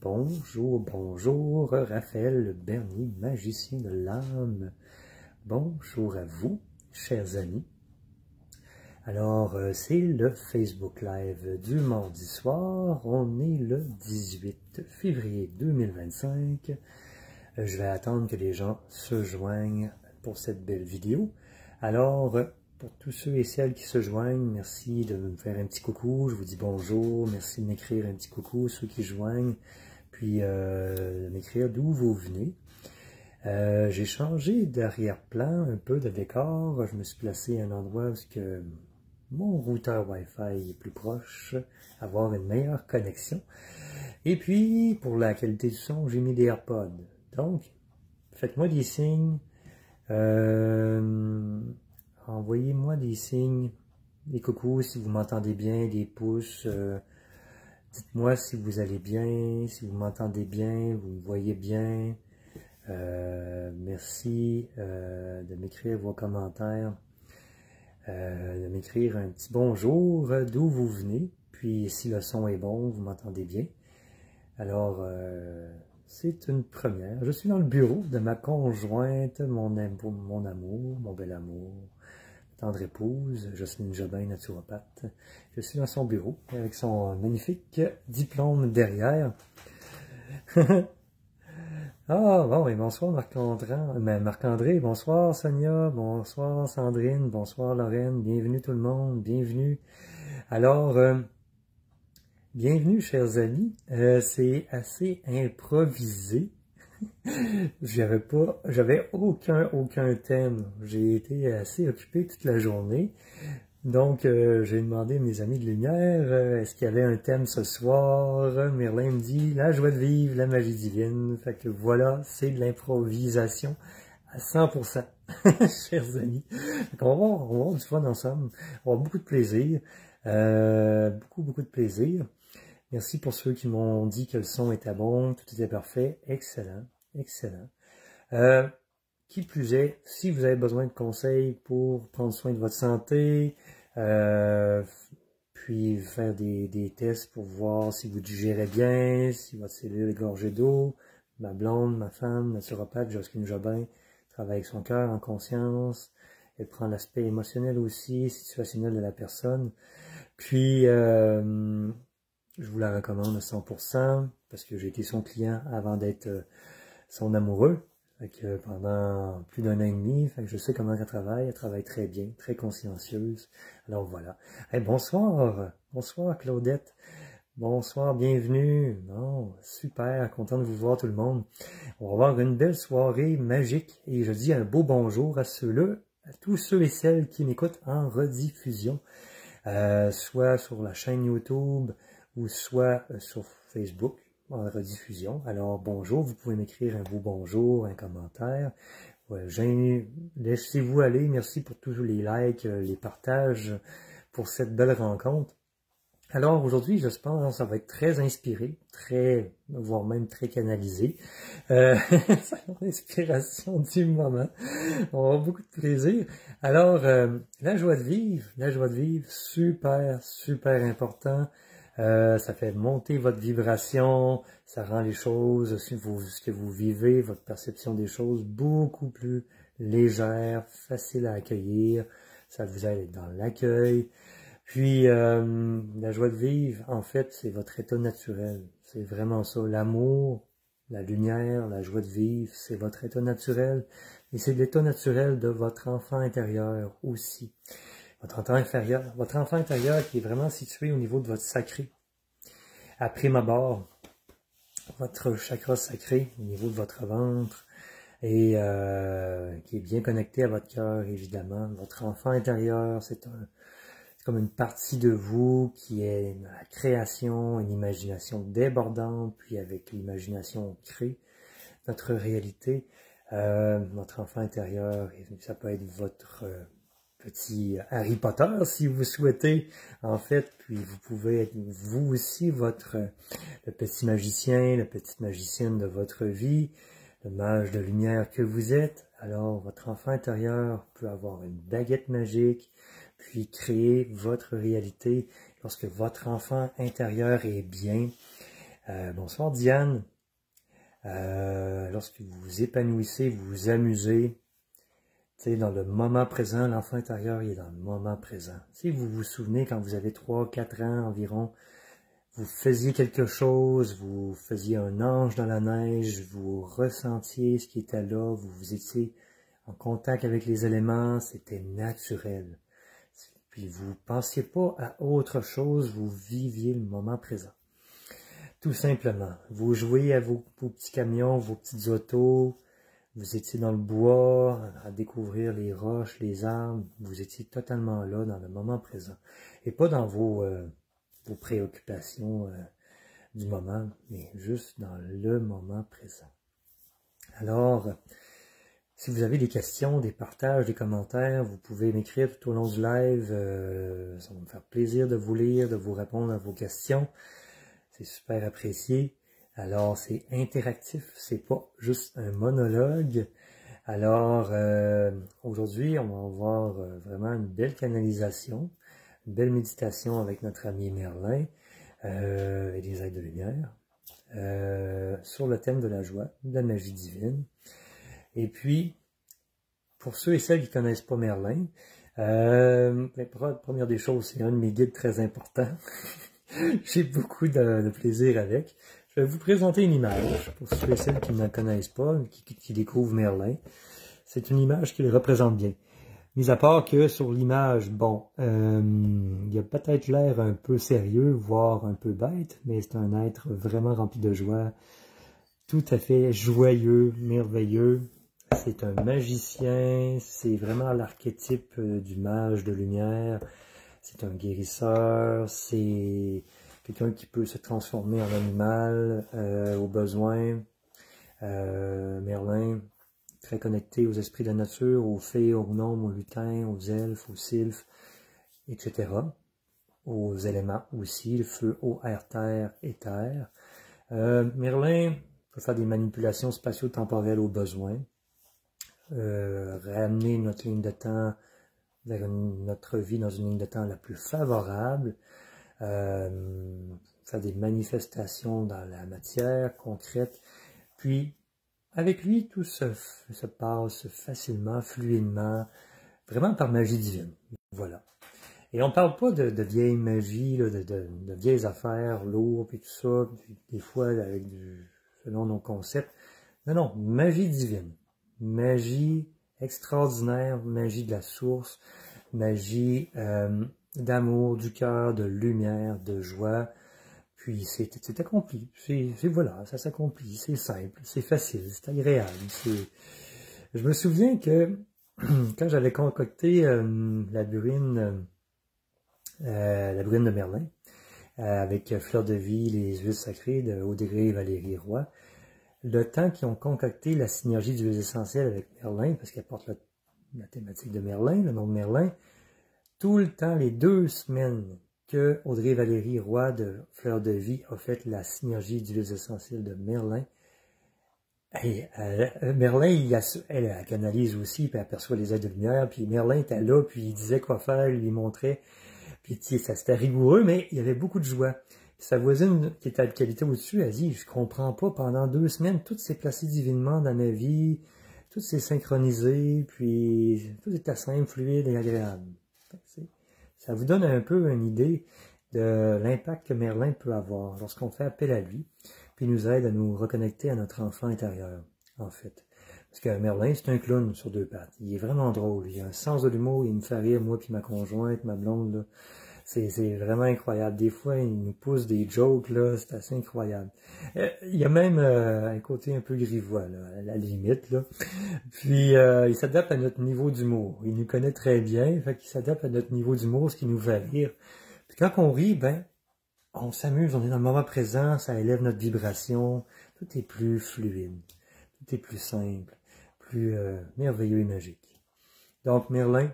Bonjour, Raphaël Bernier, magicien de l'âme. Bonjour à vous, chers amis. C'est le Facebook Live du mardi soir. On est le 18 février 2025. Je vais attendre que les gens se joignent pour cette belle vidéo. Pour tous ceux et celles qui se joignent, merci de me faire un petit coucou, je vous dis bonjour, merci de m'écrire un petit coucou, ceux qui joignent, puis de m'écrire d'où vous venez. J'ai changé d'arrière-plan, un peu de décor, je me suis placé à un endroit où que mon routeur Wi-Fi est plus proche, avoir une meilleure connexion. Et puis, pour la qualité du son, j'ai mis des AirPods. Donc, faites-moi des signes. Envoyez-moi des signes, des coucous si vous m'entendez bien, des pouces. Dites-moi si vous allez bien, si vous m'entendez bien, vous me voyez bien. Merci de m'écrire vos commentaires, de m'écrire un petit bonjour, d'où vous venez. Puis si le son est bon, vous m'entendez bien. C'est une première. Je suis dans le bureau de ma conjointe, mon amour, mon bel amour, tendre épouse, Jocelyne Jobin, naturopathe. Je suis dans son bureau avec son magnifique diplôme derrière. Ah, bon, et bonsoir Marc-André, bonsoir Sonia, bonsoir Sandrine, bonsoir Lorraine, bienvenue tout le monde, bienvenue. Bienvenue chers amis, c'est assez improvisé. J'avais aucun thème. J'ai été assez occupé toute la journée. Donc, j'ai demandé à mes amis de lumière, est-ce qu'il y avait un thème ce soir? Merlin me dit, la joie de vivre, la magie divine. Fait que voilà, c'est de l'improvisation à 100%, chers amis. Donc, on va avoir du fun ensemble. On va avoir beaucoup de plaisir. Beaucoup de plaisir. Merci pour ceux qui m'ont dit que le son était bon, tout était parfait. Excellent. Qui plus est, si vous avez besoin de conseils pour prendre soin de votre santé, puis faire des tests pour voir si vous digérez bien, si votre cellule est gorgée d'eau, ma blonde, ma femme, naturopathe, Jocelyne Jobin, travaille avec son cœur en conscience, elle prend l'aspect émotionnel aussi, situationnel de la personne. Puis, je vous la recommande à 100% parce que j'ai été son client avant d'être son amoureux. Fait que pendant plus d'1 an et demi, fait que je sais comment elle travaille très bien, très consciencieuse. Alors voilà. Hey, bonsoir Claudette, bonsoir, bienvenue. Bon, super, content de vous voir tout le monde. On va avoir une belle soirée magique et je dis un beau bonjour à tous ceux et celles qui m'écoutent en rediffusion, soit sur la chaîne YouTube ou soit sur Facebook en rediffusion. Alors bonjour, vous pouvez m'écrire un beau bonjour, un commentaire. Ouais, laissez-vous aller, merci pour tous les likes, les partages pour cette belle rencontre. Alors aujourd'hui, j'espère que ça va être très inspiré, voire même très canalisé. C'est l'inspiration du moment. On va avoir beaucoup de plaisir. La joie de vivre, super important. Ça fait monter votre vibration, ça rend les choses, ce que vous vivez, votre perception des choses beaucoup plus légère, facile à accueillir. Ça vous aide dans l'accueil. Puis, la joie de vivre, en fait, c'est votre état naturel. C'est vraiment ça. L'amour, la lumière, la joie de vivre, c'est votre état naturel. Et c'est l'état naturel de votre enfant intérieur aussi. Votre enfant intérieur qui est vraiment situé au niveau de votre sacré. À prime abord, votre chakra sacré au niveau de votre ventre et qui est bien connecté à votre cœur, évidemment. Votre enfant intérieur, c'est comme une partie de vous qui est la création, une imagination débordante, puis avec l'imagination on crée notre réalité. Votre enfant intérieur, ça peut être votre petit Harry Potter si vous souhaitez, en fait, puis vous pouvez être vous aussi le petit magicien, la petite magicienne de votre vie, le mage de lumière que vous êtes. Alors votre enfant intérieur peut avoir une baguette magique, puis créer votre réalité. Lorsque votre enfant intérieur est bien, Bonsoir Diane. Lorsque vous vous épanouissez, vous vous amusez, dans le moment présent, l'enfant intérieur il est dans le moment présent. Si vous vous souvenez, quand vous avez 3-4 ans environ, vous faisiez quelque chose, vous faisiez un ange dans la neige, vous ressentiez ce qui était là, vous étiez en contact avec les éléments, c'était naturel. Puis vous ne pensiez pas à autre chose, vous viviez le moment présent. Tout simplement. Vous jouiez à vos petits camions, vos petites autos, vous étiez dans le bois, à découvrir les roches, les arbres, vous étiez totalement là, dans le moment présent. Et pas dans vos préoccupations du moment, mais juste dans le moment présent. Alors, si vous avez des questions, des partages, des commentaires, vous pouvez m'écrire tout au long du live. Ça va me faire plaisir de vous lire, de vous répondre à vos questions. C'est super apprécié. Alors, c'est interactif, c'est pas juste un monologue. Alors, aujourd'hui, on va avoir vraiment une belle canalisation, une belle méditation avec notre ami Merlin et les êtres de lumière sur le thème de la joie, de la magie divine. Et puis, pour ceux et celles qui ne connaissent pas Merlin, première des choses, c'est un de mes guides très importants. J'ai beaucoup de plaisir avec. Je vais vous présenter une image, pour ceux et celles qui ne la connaissent pas, qui découvrent Merlin. C'est une image qui le représente bien. Mis à part que sur l'image, bon, il a peut-être l'air un peu sérieux, voire un peu bête, mais c'est un être vraiment rempli de joie, tout à fait joyeux, merveilleux. C'est un magicien, c'est vraiment l'archétype du mage de lumière. C'est un guérisseur, c'est quelqu'un qui peut se transformer en animal au besoin. Merlin, très connecté aux esprits de la nature, aux fées, aux gnomes, aux lutins, aux elfes, aux sylphes, etc. Aux éléments aussi, le feu, eau, air, terre et terre. Merlin peut faire des manipulations spatio-temporelles au besoin. Ramener notre ligne de temps vers notre vie dans une ligne de temps la plus favorable, faire des manifestations dans la matière concrète, puis avec lui tout se passe facilement, fluidement, vraiment par magie divine. Voilà. Et on ne parle pas de vieille magie, là, de vieilles affaires lourdes et tout ça, puis des fois avec selon nos concepts. Non, magie divine. Magie extraordinaire, magie de la source, magie d'amour, du cœur, de lumière, de joie. Puis c'est accompli. Voilà, ça s'accomplit. C'est simple, c'est facile, c'est agréable. Je me souviens que quand j'avais concocté la burine de Merlin, avec Fleur de Vie, les huiles sacrées de Audrey et Valérie Roy, le temps qu'ils ont concocté la synergie d'huiles essentielles avec Merlin, parce qu'elle porte la thématique de Merlin, le nom de Merlin, tout le temps, les 2 semaines que Audrey Valérie Roy de Fleur de Vie a fait la synergie d'huiles essentielles de Merlin, et Merlin, elle canalise aussi, puis elle aperçoit les êtres de lumière, puis Merlin était là, puis il disait quoi faire, il lui montrait, puis ça c'était rigoureux, mais il y avait beaucoup de joie. Sa voisine, qui était à qualité au-dessus, elle dit « Je comprends pas, pendant 2 semaines, tout s'est placé divinement dans ma vie, tout s'est synchronisé, puis tout était simple, fluide et agréable. » Ça vous donne un peu une idée de l'impact que Merlin peut avoir lorsqu'on fait appel à lui, puis il nous aide à nous reconnecter à notre enfant intérieur, en fait. Parce que Merlin, c'est un clown sur 2 pattes. Il est vraiment drôle, il a un sens de l'humour, il me fait rire, moi puis ma conjointe, ma blonde, là. C'est vraiment incroyable. Des fois, il nous pousse des jokes, là, c'est assez incroyable. Il y a même un côté un peu grivois, là, à la limite, là. Puis, il s'adapte à notre niveau d'humour. Il nous connaît très bien, fait qu'il s'adapte à notre niveau d'humour, ce qui nous fait rire. Puis quand on rit, ben, on s'amuse, on est dans le moment présent, ça élève notre vibration, tout est plus fluide, tout est plus simple, plus merveilleux et magique. Donc, Merlin,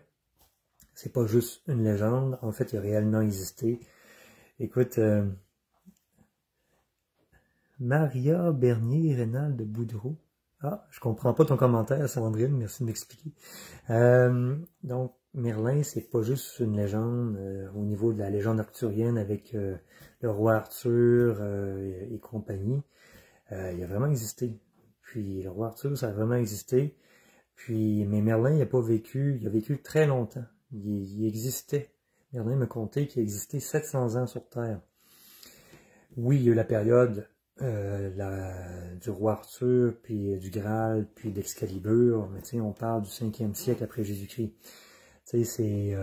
c'est pas juste une légende, en fait, il a réellement existé. Écoute, Maria Bernier-Rénal de Boudreau. Ah, je comprends pas ton commentaire, Sandrine, merci de m'expliquer. Donc, Merlin, c'est pas juste une légende au niveau de la légende arthurienne avec le roi Arthur et compagnie. Il a vraiment existé. Puis le roi Arthur, ça a vraiment existé. Mais Merlin, il a vécu très longtemps. Il existait. Merlin m'a conté qu'il existait 700 ans sur Terre. Oui, il y a eu la période du roi Arthur, puis du Graal, puis d'Excalibur, mais tu sais, on parle du 5e siècle après Jésus-Christ. Tu sais, c'est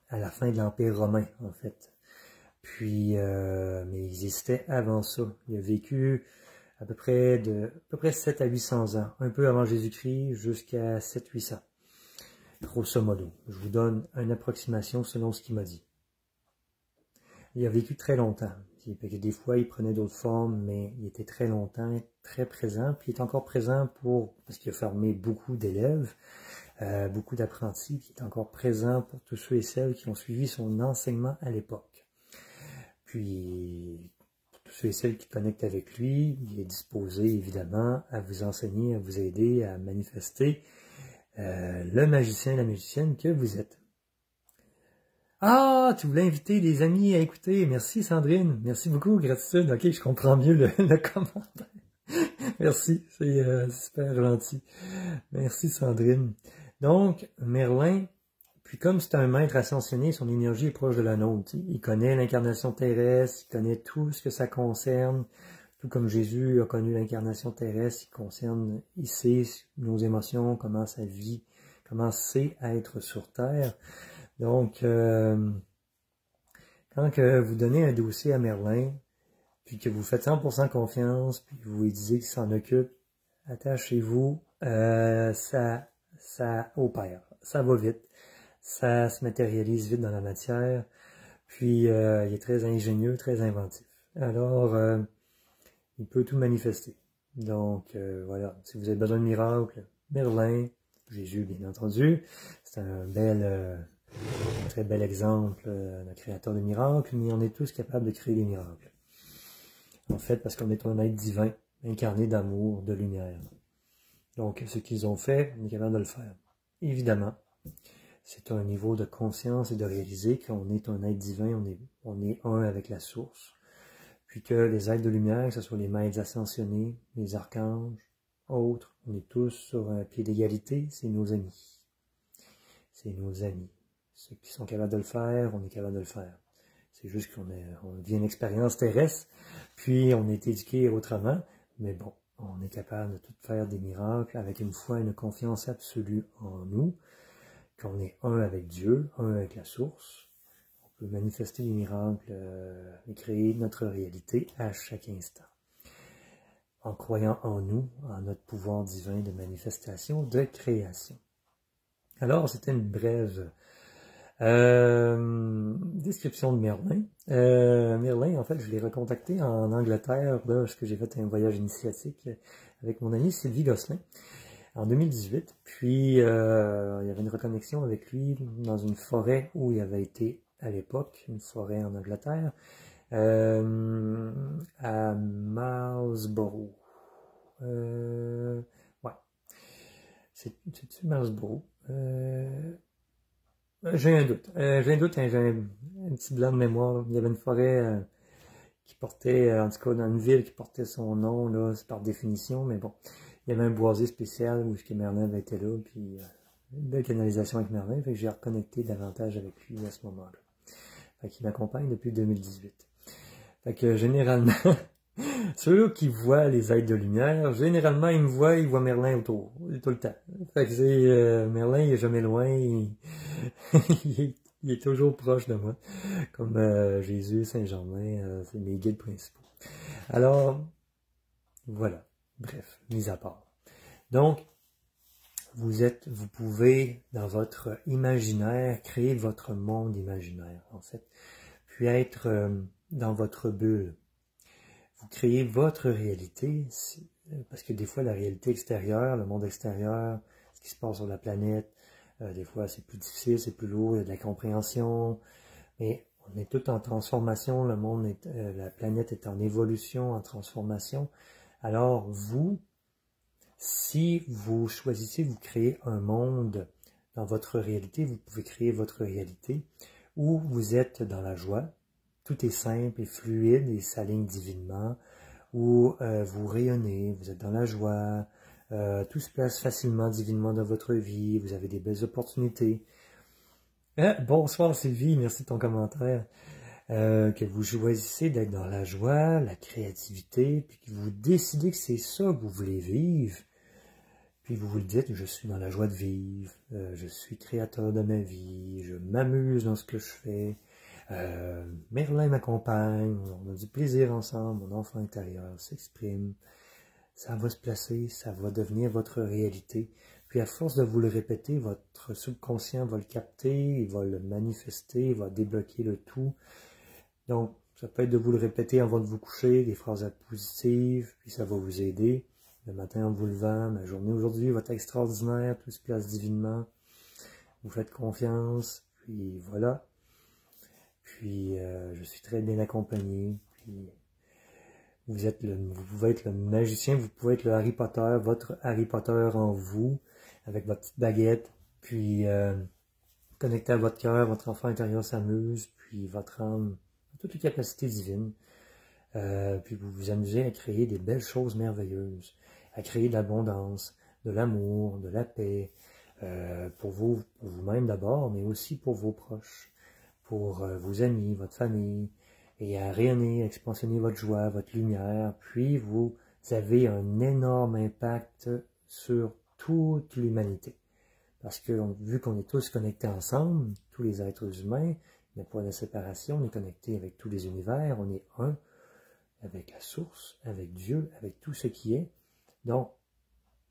à la fin de l'Empire romain, en fait. Puis, mais il existait avant ça. Il a vécu à peu près 7 à 800 ans, un peu avant Jésus-Christ, jusqu'à 700-800, grosso modo. Je vous donne une approximation selon ce qu'il m'a dit. Il a vécu très longtemps. Des fois, il prenait d'autres formes, mais il était très longtemps, très présent. Puis il est encore présent parce qu'il a formé beaucoup d'élèves, beaucoup d'apprentis, puis il est encore présent pour tous ceux et celles qui ont suivi son enseignement à l'époque. Puis, pour tous ceux et celles qui connectent avec lui, il est disposé, évidemment, à vous enseigner, à vous aider, à manifester le magicien et la magicienne que vous êtes. Ah, tu voulais inviter des amis à écouter. Merci Sandrine. Merci beaucoup, gratitude. Ok, je comprends mieux le commentaire. Merci, c'est super gentil. Merci Sandrine. Donc, Merlin, puis comme c'est un maître ascensionné, son énergie est proche de la nôtre. Il connaît l'incarnation terrestre, il connaît tout ce que ça concerne. Tout comme Jésus a connu l'incarnation terrestre, il sait nos émotions, comment ça vit, comment c'est être sur Terre. Donc, quand que vous donnez un dossier à Merlin, puis que vous faites 100% confiance, puis que vous lui disiez qu'il s'en occupe, attachez-vous, ça opère, ça va vite, ça se matérialise vite dans la matière, puis il est très ingénieux, très inventif. Alors, il peut tout manifester. Donc, voilà, si vous avez besoin de miracles, Merlin, Jésus, bien entendu, c'est un très bel exemple d'un créateur de miracles, mais on est tous capables de créer des miracles. En fait, parce qu'on est un être divin, incarné d'amour, de lumière. Donc, ce qu'ils ont fait, on est capable de le faire. Évidemment, c'est un niveau de conscience et de réaliser qu'on est un être divin, on est un avec la source. Puis que les êtres de lumière, que ce soit les maîtres ascensionnés, les archanges, autres, on est tous sur un pied d'égalité, c'est nos amis. C'est nos amis. Ceux qui sont capables de le faire, on est capable de le faire. C'est juste qu'on vit une expérience terrestre, puis on est éduqué autrement, mais bon, on est capable de tout faire des miracles avec une foi et une confiance absolue en nous, qu'on est un avec Dieu, un avec la source. On peut manifester des miracles et créer notre réalité à chaque instant. En croyant en nous, en notre pouvoir divin de manifestation, de création. Alors, c'était une brève description de Merlin. Merlin, en fait, je l'ai recontacté en Angleterre, là, parce que j'ai fait un voyage initiatique avec mon ami Sylvie Gosselin en 2018. Puis, il y avait une reconnexion avec lui dans une forêt où il avait été à l'époque, une forêt en Angleterre, à Marlsborough. Ouais. C'est-tu Marlsborough? J'ai un doute. J'ai un petit blanc de mémoire. Il y avait une forêt qui portait, en tout cas dans une ville qui portait son nom, là, c'est par définition, mais bon. Il y avait un boisé spécial où Merlin avait été là, puis une belle canalisation avec Merlin, fait que j'ai reconnecté davantage avec lui à ce moment-là. Fait qu'il m'accompagne depuis 2018. Fait que généralement, ceux qui voient les êtres de lumière, généralement ils voient Merlin autour, tout le temps. Fait que c'est Merlin, il est jamais loin, il est toujours proche de moi. Comme Jésus, Saint-Germain, c'est mes guides principaux. Alors, voilà. Bref, mis à part. Donc, vous pouvez, dans votre imaginaire, créer votre monde imaginaire, en fait. Puis être dans votre bulle. Vous créez votre réalité, parce que des fois, la réalité extérieure, le monde extérieur, ce qui se passe sur la planète, des fois, c'est plus difficile, c'est plus lourd, il y a de la compréhension, mais on est tout en transformation, la planète est en évolution, en transformation. Alors, si vous choisissez, vous créez un monde dans votre réalité, vous pouvez créer votre réalité où vous êtes dans la joie, tout est simple et fluide et s'aligne divinement, où vous rayonnez, vous êtes dans la joie, tout se place facilement, divinement dans votre vie, vous avez des belles opportunités. Bonsoir Sylvie, merci de ton commentaire. Que vous choisissez d'être dans la joie, la créativité, puis que vous décidez que c'est ça que vous voulez vivre, puis vous vous le dites, je suis dans la joie de vivre, je suis créateur de ma vie, je m'amuse dans ce que je fais, Merlin m'accompagne, on a du plaisir ensemble, mon enfant intérieur s'exprime, ça va se placer, ça va devenir votre réalité. Puis à force de vous le répéter, votre subconscient va le capter, il va le manifester, il va débloquer le tout. Donc, ça peut être de vous le répéter avant de vous coucher, des phrases positives, puis ça va vous aider. Le matin en vous levant, ma journée aujourd'hui va être extraordinaire, tout se place divinement. Vous faites confiance, puis voilà. Puis je suis très bien accompagné, puis vous pouvez être le magicien, vous pouvez être le Harry Potter, votre Harry Potter en vous, avec votre petite baguette, puis connecté à votre cœur, votre enfant intérieur s'amuse, puis votre âme a toutes les capacités divines. Puis vous vous amusez à créer des belles choses merveilleuses, à créer de l'abondance, de l'amour, de la paix, pour vous-même d'abord, mais aussi pour vos proches, pour vos amis, votre famille, et à rayonner, à expansionner votre joie, votre lumière, puis vous avez un énorme impact sur toute l'humanité. Parce que vu qu'on est tous connectés ensemble, tous les êtres humains, il n'y a pas de séparation, on est connectés avec tous les univers, on est un, avec la source, avec Dieu, avec tout ce qui est. Donc,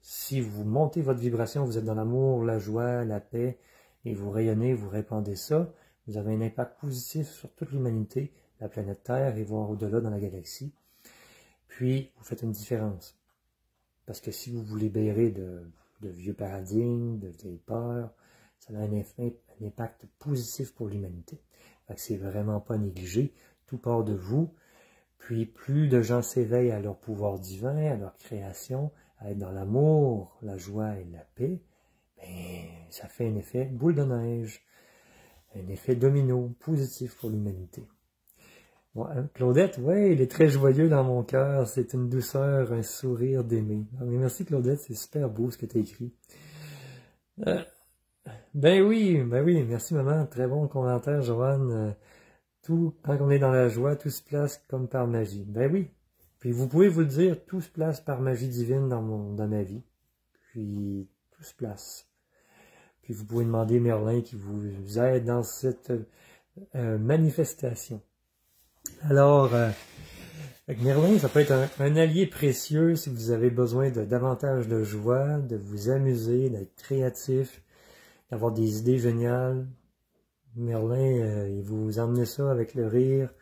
si vous montez votre vibration, vous êtes dans l'amour, la joie, la paix, et vous rayonnez, vous répandez ça, vous avez un impact positif sur toute l'humanité, la planète Terre et voire au-delà dans la galaxie. Puis, vous faites une différence. Parce que si vous vous libérez de vieux paradigmes, de vieilles peurs, ça a un impact positif pour l'humanité. C'est vraiment pas négligé. Tout part de vous. Puis, plus de gens s'éveillent à leur pouvoir divin, à leur création, à être dans l'amour, la joie et la paix, ben, ça fait un effet boule de neige, un effet domino positif pour l'humanité. Bon, Claudette, ouais, il est très joyeux dans mon cœur, c'est une douceur, un sourire d'aimer. Merci Claudette, c'est super beau ce que tu as écrit. Ben oui, merci maman, très bon commentaire Joanne. Quand on est dans la joie, tout se place comme par magie. Ben oui, puis vous pouvez vous le dire, tout se place par magie divine dans ma vie. Puis tout se place. Puis vous pouvez demander Merlin qui vous aide dans cette manifestation. Alors, avec Merlin, ça peut être un allié précieux si vous avez besoin de davantage de joie, de vous amuser, d'être créatif, d'avoir des idées géniales. Merlin, il vous emmène ça avec le rire,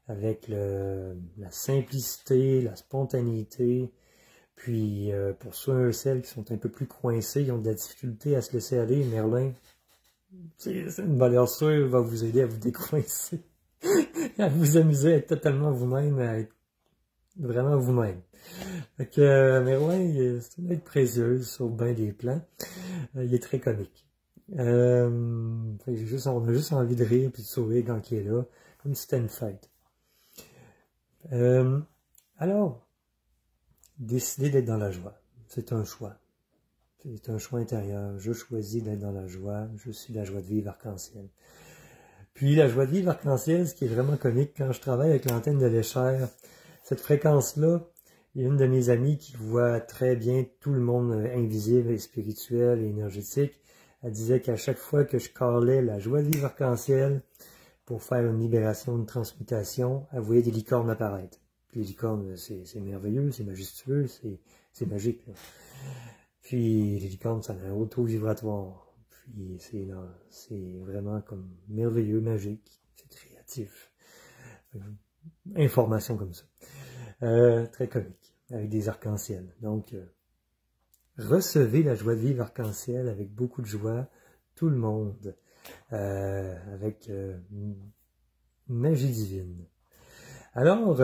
avec la simplicité, la spontanéité. Puis, pour ceux et celles qui sont un peu plus coincés, qui ont de la difficulté à se laisser aller, Merlin, c'est une valeur sûre, va vous aider à vous décoincer. À vous amuser, à être totalement vous-même, à être vraiment vous-même. Fait que Merlin, c'est une être précieuse sur bien des plans. Il est très comique. On a juste envie de rire et de sourire quand il est là, comme si c'était une fête. Alors, décidez d'être dans la joie. C'est un choix. C'est un choix intérieur. Je choisis d'être dans la joie. Je suis la joie de vivre arc-en-ciel. Puis la joie de vivre arc-en-ciel, ce qui est vraiment comique, quand je travaille avec l'antenne de l'échelle, cette fréquence-là, il y a une de mes amies qui voit très bien tout le monde invisible et spirituel et énergétique. Elle disait qu'à chaque fois que je calais la joie de vivre arc-en-ciel pour faire une libération, une transmutation, elle voyait des licornes apparaître. Puis les licornes, c'est merveilleux, c'est majestueux, c'est magique. Là. Puis les licornes, ça a un haut taux vibratoire. Puis c'est vraiment comme merveilleux, magique, c'est créatif. Information comme ça. Très comique, avec des arcs-en-ciel. Donc, recevez la joie de vivre arc-en-ciel avec beaucoup de joie, tout le monde, avec magie divine. Alors,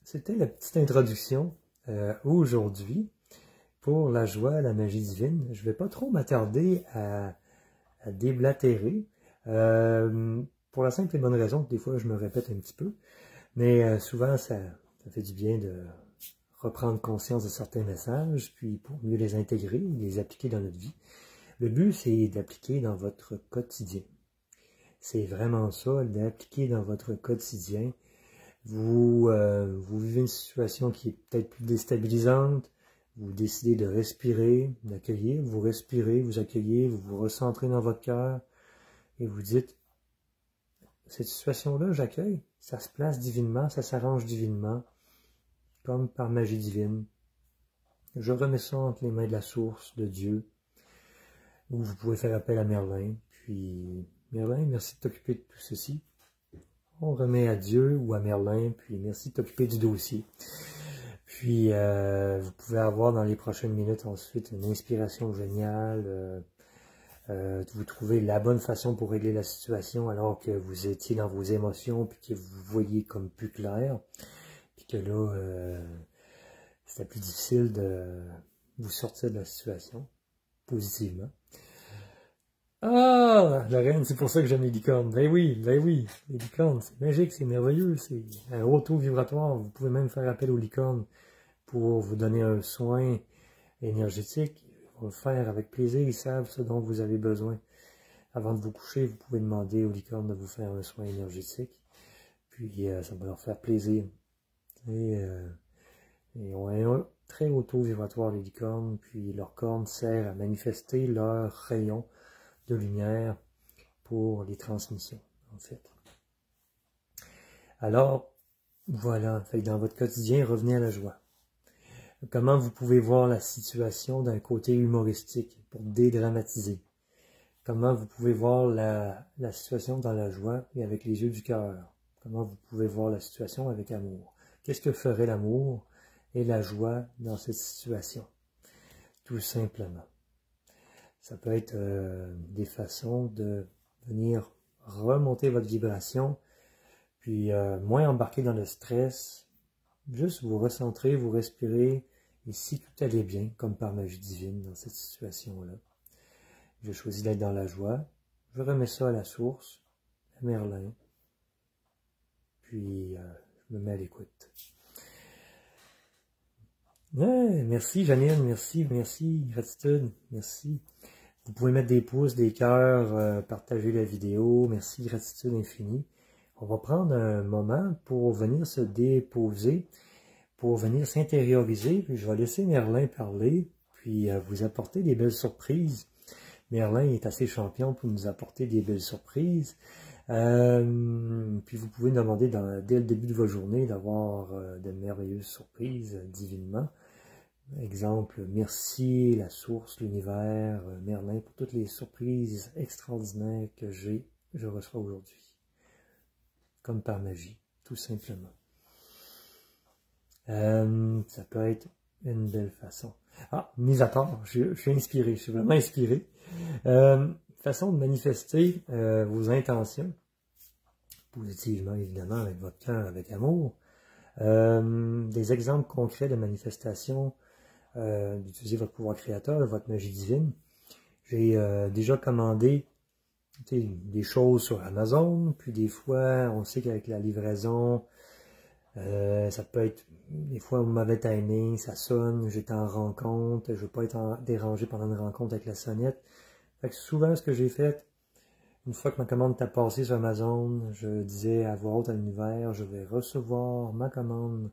c'était la petite introduction aujourd'hui pour la joie, la magie divine. Je ne vais pas trop m'attarder à à déblatérer. Pour la simple et bonne raison que des fois je me répète un petit peu, mais souvent ça fait du bien de reprendre conscience de certains messages, puis pour mieux les intégrer, les appliquer dans notre vie. Le but, c'est d'appliquer dans votre quotidien. C'est vraiment ça, d'appliquer dans votre quotidien. Vous vivez une situation qui est peut-être plus déstabilisante, vous décidez de respirer, d'accueillir, vous respirez, vous accueillez, vous vous recentrez dans votre cœur et vous dites, cette situation-là, j'accueille, ça se place divinement, ça s'arrange divinement, comme par magie divine. Je remets ça entre les mains de la source, de Dieu, ou vous pouvez faire appel à Merlin, puis Merlin, merci de t'occuper de tout ceci. On remet à Dieu ou à Merlin, puis merci de t'occuper du dossier. Puis, vous pouvez avoir dans les prochaines minutes ensuite une inspiration géniale, vous trouvez la bonne façon pour régler la situation alors que vous étiez dans vos émotions, puis que vous voyez comme plus clair, puis que là, c'était plus difficile de vous sortir de la situation, positivement. Ah, la reine, c'est pour ça que j'aime les licornes. Ben oui, les licornes, c'est magique, c'est merveilleux, c'est un haut taux vibratoire. Vous pouvez même faire appel aux licornes pour vous donner un soin énergétique. Ils vont le faire avec plaisir, ils savent ce dont vous avez besoin. Avant de vous coucher, vous pouvez demander aux licornes de vous faire un soin énergétique. Puis ça va leur faire plaisir. Et ils ont un très haut taux vibratoire, les licornes, puis leur corne sert à manifester leur rayon de lumière pour les transmissions, en fait. Alors, voilà, fait que dans votre quotidien, revenez à la joie. Comment vous pouvez voir la situation d'un côté humoristique pour dédramatiser? Comment vous pouvez voir la situation dans la joie et avec les yeux du cœur? Comment vous pouvez voir la situation avec amour? Qu'est-ce que ferait l'amour et la joie dans cette situation? Tout simplement. Ça peut être des façons de venir remonter votre vibration, puis moins embarquer dans le stress, juste vous recentrer, vous respirer, et si tout allait bien, comme par magie divine dans cette situation-là, je choisis d'être dans la joie, je remets ça à la source, à Merlin, puis je me mets à l'écoute. Ouais, merci Janine, merci, gratitude, merci. Vous pouvez mettre des pouces, des cœurs, partager la vidéo, merci, gratitude infinie. On va prendre un moment pour venir se déposer, pour venir s'intérioriser, puis je vais laisser Merlin parler, puis vous apporter des belles surprises. Merlin est assez champion pour nous apporter des belles surprises. Puis vous pouvez demander dès le début de votre journée d'avoir de merveilleuses surprises divinement. Exemple, merci la source, l'univers, Merlin pour toutes les surprises extraordinaires que je reçois aujourd'hui. Comme par magie, tout simplement. Ça peut être une belle façon. Ah, mis à part, je suis inspiré, je suis vraiment inspiré. Façon de manifester vos intentions, positivement évidemment, avec votre cœur, avec amour. Des exemples concrets de manifestation, d'utiliser votre pouvoir créateur, votre magie divine. J'ai déjà commandé des choses sur Amazon, puis des fois, on sait qu'avec la livraison, ça peut être des fois au mauvais timing, ça sonne, j'étais en rencontre, je ne veux pas être dérangé pendant une rencontre avec la sonnette. Fait que souvent, ce que j'ai fait, une fois que ma commande t'a passé sur Amazon, je disais à voix haute à l'univers, je vais recevoir ma commande.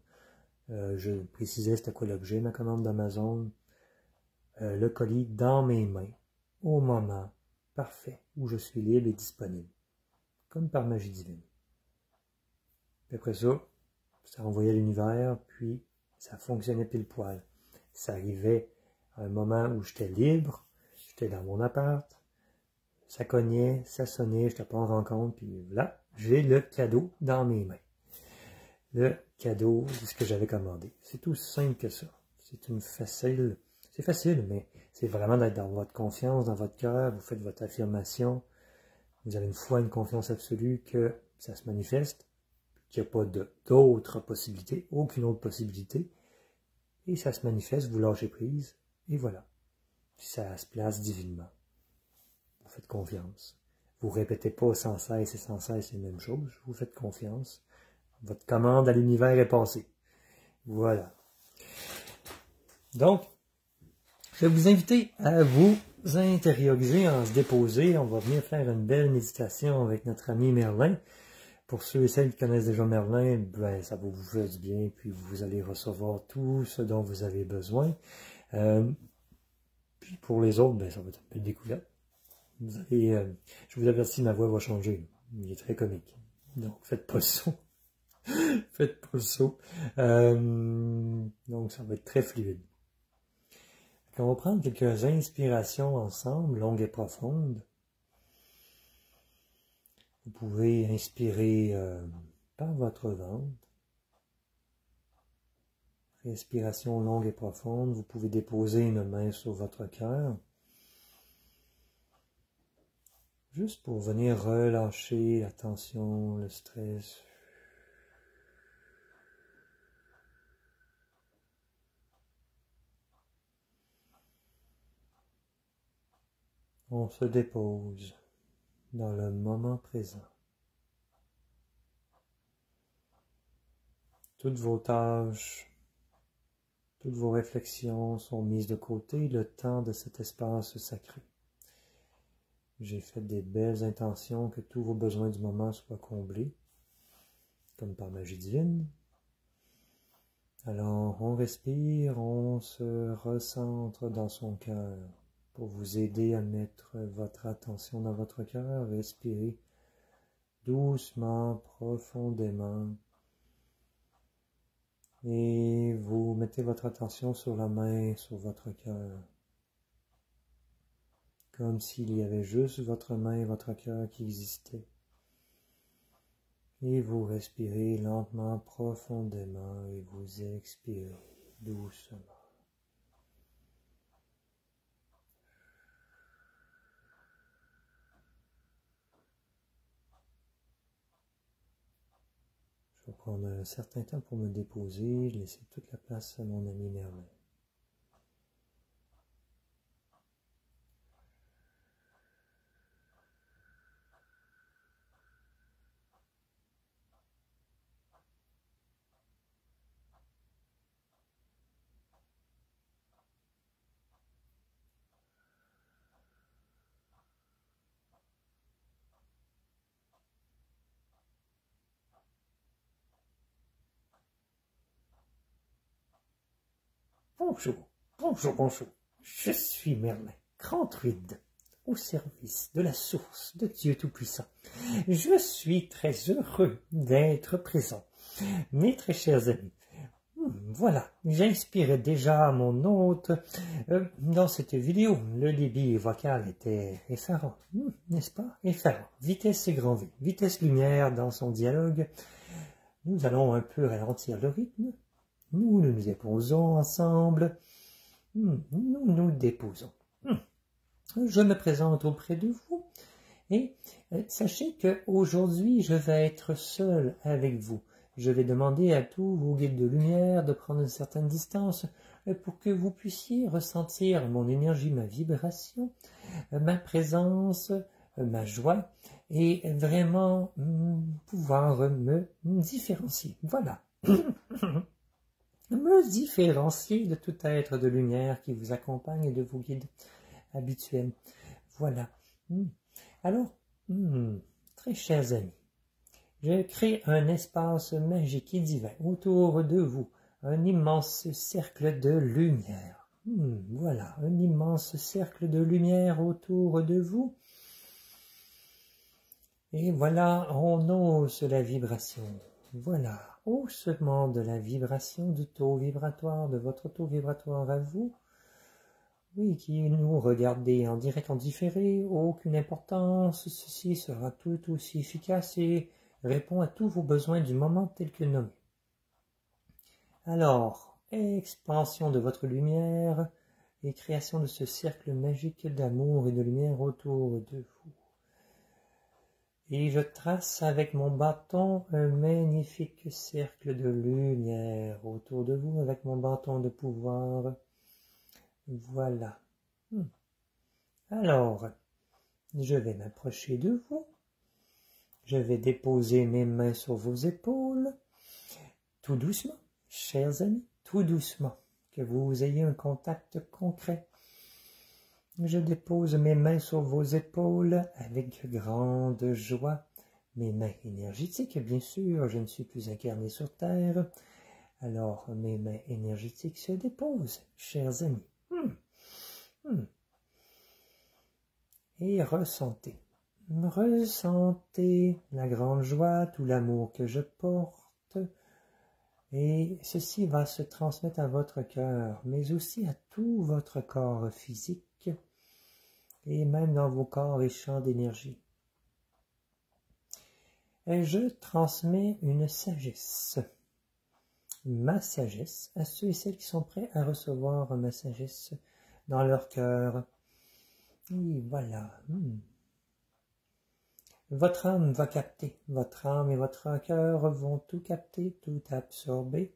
Je précisais c'était quoi l'objet, ma commande d'Amazon, le colis dans mes mains, au moment parfait où je suis libre et disponible, comme par magie divine. Puis après ça, ça envoyait à l'univers, puis ça fonctionnait pile poil. Ça arrivait à un moment où j'étais libre, j'étais dans mon appart, ça cognait, ça sonnait, je n'étais pas en rencontre, puis là, j'ai le cadeau dans mes mains. Le cadeau de ce que j'avais commandé. C'est tout simple que ça. C'est facile, mais c'est vraiment d'être dans votre confiance, dans votre cœur, vous faites votre affirmation, vous avez une foi, une confiance absolue que ça se manifeste, qu'il n'y a pas d'autres possibilités, aucune autre possibilité, et ça se manifeste, vous lâchez prise, et voilà. Puis ça se place divinement. Vous faites confiance. Vous répétez pas sans cesse et sans cesse les mêmes choses, vous faites confiance. Votre commande à l'univers est passée. Voilà. Donc, je vais vous inviter à vous intérioriser, à se déposer. On va venir faire une belle méditation avec notre ami Merlin. Pour ceux et celles qui connaissent déjà Merlin, ben, ça va vous faire du bien, puis vous allez recevoir tout ce dont vous avez besoin. Puis pour les autres, ben, ça va être un peu de découverte. Vous allez, je vous avertis, ma voix va changer. Il est très comique. Donc, faites pas le saut. Faites pas le saut. Donc, ça va être très fluide. On va prendre quelques inspirations ensemble, longues et profondes. Vous pouvez inspirer par votre ventre. Respiration longue et profonde. Vous pouvez déposer une main sur votre cœur. Juste pour venir relâcher la tension, le stress. On se dépose dans le moment présent. Toutes vos tâches, toutes vos réflexions sont mises de côté, le temps de cet espace sacré. J'ai fait des belles intentions que tous vos besoins du moment soient comblés, comme par magie divine. Alors, on respire, on se recentre dans son cœur. Pour vous aider à mettre votre attention dans votre cœur, respirez doucement, profondément. Et vous mettez votre attention sur la main, sur votre cœur. Comme s'il y avait juste votre main et votre cœur qui existaient. Et vous respirez lentement, profondément, et vous expirez doucement. Je vais prendre un certain temps pour me déposer, laisser toute la place à mon ami Merlin. Bonjour, bonjour. Je suis Merlin, grand druide, au service de la source de Dieu Tout-Puissant. Je suis très heureux d'être présent. Mes très chers amis, voilà, j'inspirais déjà mon hôte dans cette vidéo. Le débit vocal était effarant, n'est-ce pas? Effarant. Vitesse et grand V, vitesse lumière dans son dialogue. Nous allons un peu ralentir le rythme. Nous nous déposons ensemble. Nous nous déposons. Je me présente auprès de vous et sachez qu'aujourd'hui je vais être seul avec vous. Je vais demander à tous vos guides de lumière de prendre une certaine distance pour que vous puissiez ressentir mon énergie, ma vibration, ma présence, ma joie et vraiment pouvoir me différencier. Voilà. Me différencier de tout être de lumière qui vous accompagne et de vos guides habituels. Voilà. Alors, très chers amis, je crée un espace magique et divin autour de vous, un immense cercle de lumière. Voilà, un immense cercle de lumière autour de vous. Et voilà, on hausse la vibration. Voilà, haussement de la vibration du taux vibratoire, de votre taux vibratoire à vous. Oui, qui nous regardez en direct, en différé, aucune importance, ceci sera tout aussi efficace et répond à tous vos besoins du moment tel que nommé. Alors, expansion de votre lumière et création de ce cercle magique d'amour et de lumière autour de vous. Et je trace avec mon bâton un magnifique cercle de lumière autour de vous avec mon bâton de pouvoir. Voilà. Alors, Je vais m'approcher de vous. Je vais déposer mes mains sur vos épaules. Tout doucement, chers amis, tout doucement, que vous ayez un contact concret. Je dépose mes mains sur vos épaules avec grande joie. Mes mains énergétiques, bien sûr, je ne suis plus incarné sur Terre. Alors, mes mains énergétiques se déposent, chers amis. Et ressentez. Ressentez la grande joie, tout l'amour que je porte. Et ceci va se transmettre à votre cœur, mais aussi à tout votre corps physique et même dans vos corps et champs d'énergie. Et je transmets une sagesse, ma sagesse, à ceux et celles qui sont prêts à recevoir ma sagesse dans leur cœur. Et voilà. Votre âme va capter, votre âme et votre cœur vont tout capter, tout absorber.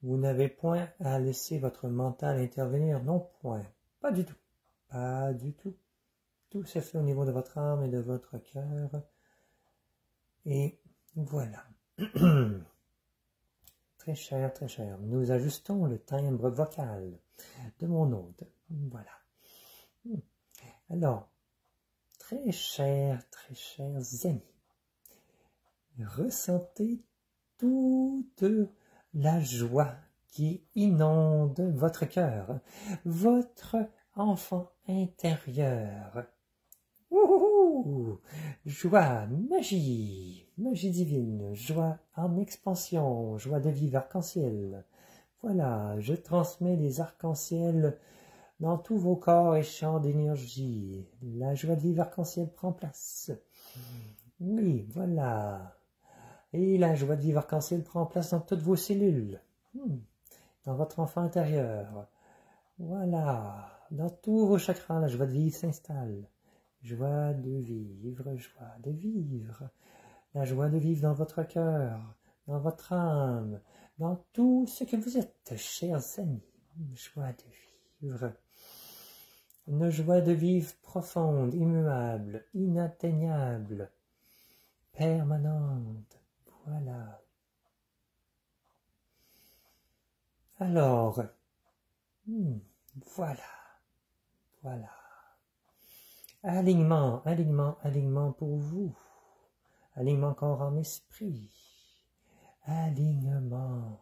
Vous n'avez point à laisser votre mental intervenir, non point, pas du tout, pas du tout. Tout se fait au niveau de votre âme et de votre cœur. Et voilà. Très cher, nous ajustons le timbre vocal de mon hôte. Voilà. Alors, très chers amis, ressentez toute la joie qui inonde votre cœur, votre enfant intérieur. Ouh, joie, magie divine, joie en expansion, joie de vivre arc-en-ciel. Voilà, je transmets les arcs-en-ciel dans tous vos corps et champs d'énergie. La joie de vivre arc-en-ciel prend place. Oui, voilà. Et la joie de vivre arc-en-ciel prend place dans toutes vos cellules. Dans votre enfant intérieur. Voilà. Dans tous vos chakras, la joie de vivre s'installe. Joie de vivre, joie de vivre. La joie de vivre dans votre cœur, dans votre âme, dans tout ce que vous êtes, chers amis. Joie de vivre. Une joie de vivre profonde, immuable, inatteignable, permanente. Voilà. Alors, voilà. Alignement pour vous. Alignement corps en esprit. Alignement.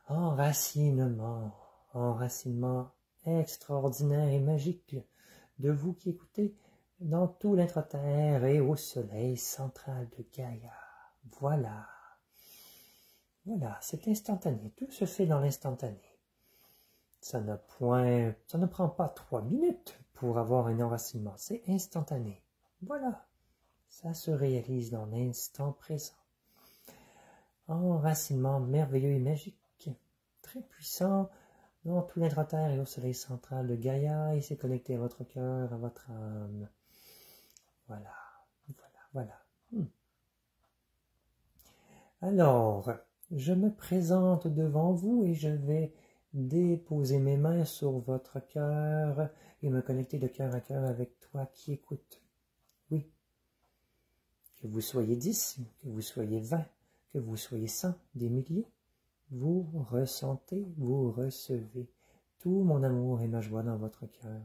Enracinement extraordinaire et magique de vous qui écoutez dans tout l'intra-terre et au soleil central de Gaïa. Voilà. Voilà, c'est instantané. Tout se fait dans l'instantané. Ça ne prend pas 3 minutes pour avoir un enracinement. C'est instantané. Voilà. Ça se réalise dans l'instant présent. Enracinement merveilleux et magique. Très puissant dans tout l'intra-terre et au soleil central de Gaïa. Il s'est connecté à votre cœur, à votre âme. Voilà. Alors, je me présente devant vous et je vais déposer mes mains sur votre cœur et me connecter de cœur à cœur avec toi qui écoutes. Oui. Que vous soyez 10, que vous soyez 20, que vous soyez 100, des milliers, vous ressentez, vous recevez tout mon amour et ma joie dans votre cœur.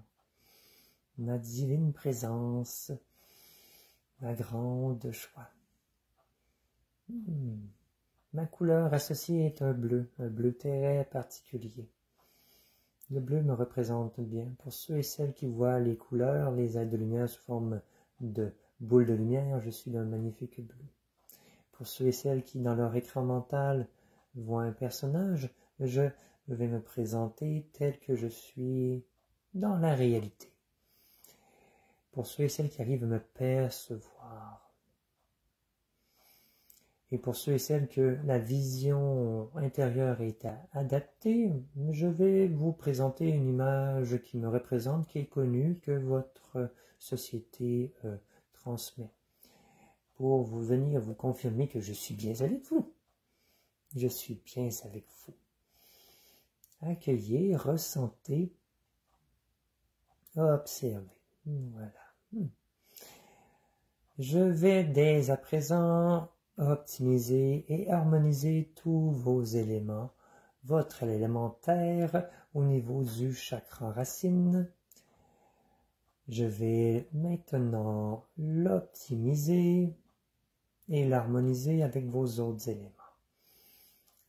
Ma divine présence, ma grande joie. Ma couleur associée est un bleu très particulier. Le bleu me représente bien. Pour ceux et celles qui voient les couleurs, les ailes de lumière sous forme de boules de lumière, je suis d'un magnifique bleu. Pour ceux et celles qui, dans leur écran mental, voient un personnage, je vais me présenter tel que je suis dans la réalité. Pour ceux et celles qui arrivent à me percevoir. Et pour ceux et celles que la vision intérieure est adaptée, je vais vous présenter une image qui me représente, qui est connue, que votre société transmet. Pour vous venir vous confirmer que je suis bien avec vous. Je suis bien avec vous. Accueillez, ressentez, observez. Voilà. Je vais dès à présent optimiser et harmoniser tous vos éléments, votre élément terre au niveau du chakra racine. Je vais maintenant l'optimiser et l'harmoniser avec vos autres éléments,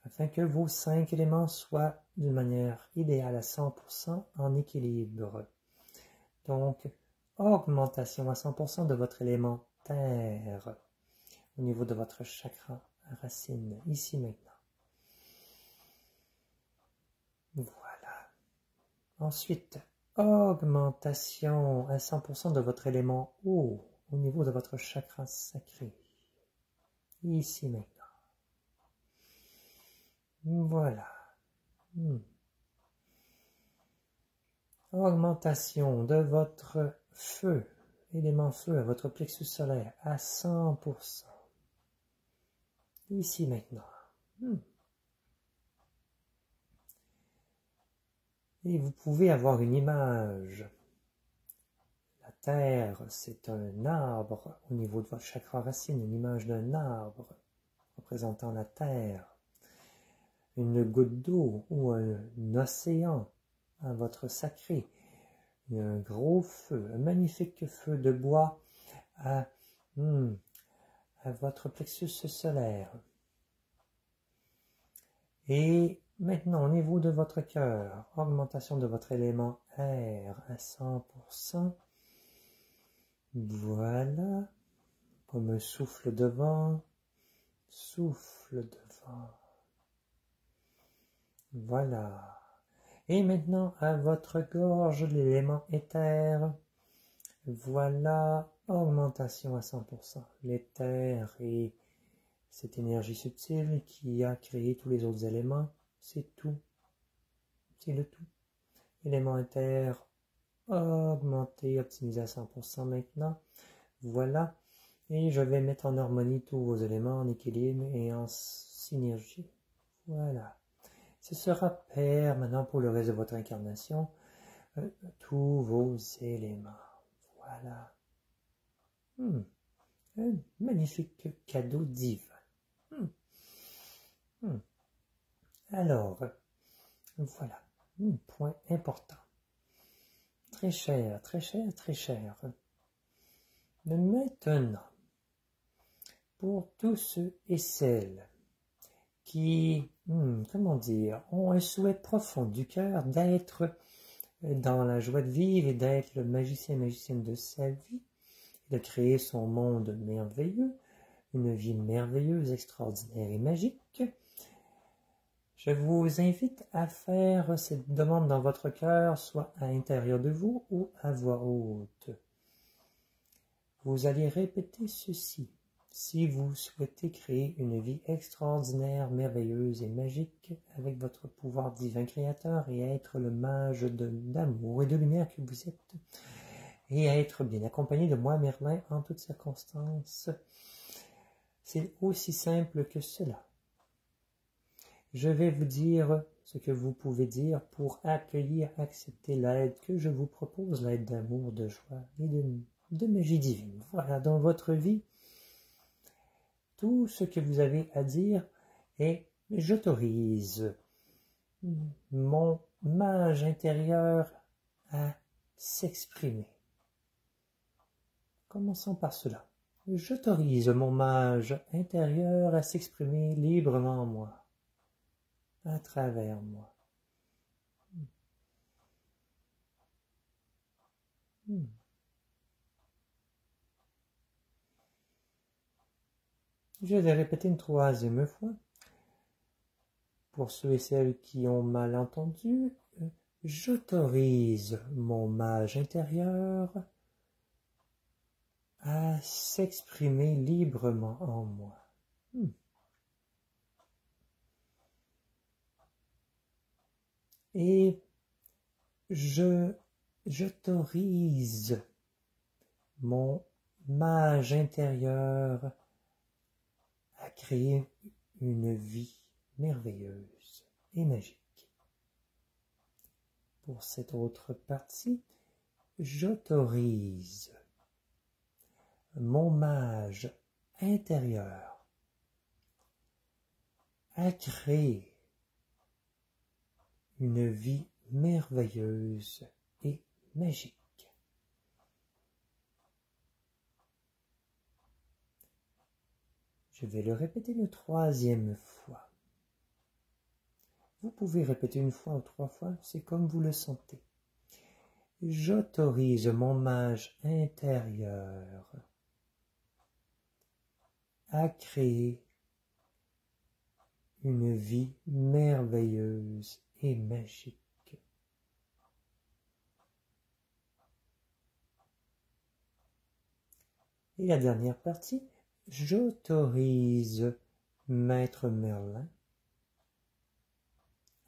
afin que vos 5 éléments soient d'une manière idéale à 100% en équilibre. Donc, augmentation à 100% de votre élément terre au niveau de votre chakra racine, ici maintenant. Voilà. Ensuite, augmentation à 100% de votre élément eau au niveau de votre chakra sacré, ici maintenant. Voilà. Augmentation de votre feu, élément feu à votre plexus solaire à 100%. Ici maintenant. Et vous pouvez avoir une image. La terre, c'est un arbre au niveau de votre chakra racine, une image d'un arbre représentant la terre. Une goutte d'eau ou un océan à votre sacré. Un gros feu, un magnifique feu de bois à votre plexus solaire. Et maintenant, au niveau de votre cœur, augmentation de votre élément air à 100%. Voilà, comme un souffle de vent, souffle de vent. Voilà. Et maintenant, à votre gorge, l'élément éther. Voilà, augmentation à 100%. L'éther est cette énergie subtile qui a créé tous les autres éléments. C'est tout. C'est le tout. Élément éther augmenté, optimisé à 100% maintenant. Voilà. Et je vais mettre en harmonie tous vos éléments en équilibre et en synergie. Voilà. Ce sera permanent pour le reste de votre incarnation. Tous vos éléments. Voilà. Un magnifique cadeau divin. Alors, voilà. Point important. Très cher, très cher, très cher. Mais maintenant, pour tous ceux et celles qui, comment dire, ont un souhait profond du cœur d'être dans la joie de vivre et d'être le magicienne de sa vie, de créer son monde merveilleux, une vie merveilleuse, extraordinaire et magique, je vous invite à faire cette demande dans votre cœur, soit à l'intérieur de vous ou à voix haute. Vous allez répéter ceci. Si vous souhaitez créer une vie extraordinaire, merveilleuse et magique avec votre pouvoir divin créateur et être le mage d'amour et de lumière que vous êtes, et être bien accompagné de moi, Merlin, en toutes circonstances, c'est aussi simple que cela. Je vais vous dire ce que vous pouvez dire pour accueillir, accepter l'aide que je vous propose, l'aide d'amour, de joie et de magie divine. Voilà, dans votre vie, tout ce que vous avez à dire est « j'autorise mon mage intérieur à s'exprimer ». Commençons par cela. J'autorise mon mage intérieur à s'exprimer librement en moi, à travers moi. Je vais répéter une troisième fois. Pour ceux et celles qui ont mal entendu, j'autorise mon mage intérieur à s'exprimer librement en moi. Et j'autorise mon mage intérieur à créer une vie merveilleuse et magique. Pour cette autre partie, j'autorise mon mage intérieur à créer une vie merveilleuse et magique. Je vais le répéter une troisième fois. Vous pouvez répéter une fois ou 3 fois, c'est comme vous le sentez. J'autorise mon mage intérieur à créer une vie merveilleuse et magique. Et la dernière partie, j'autorise Maître Merlin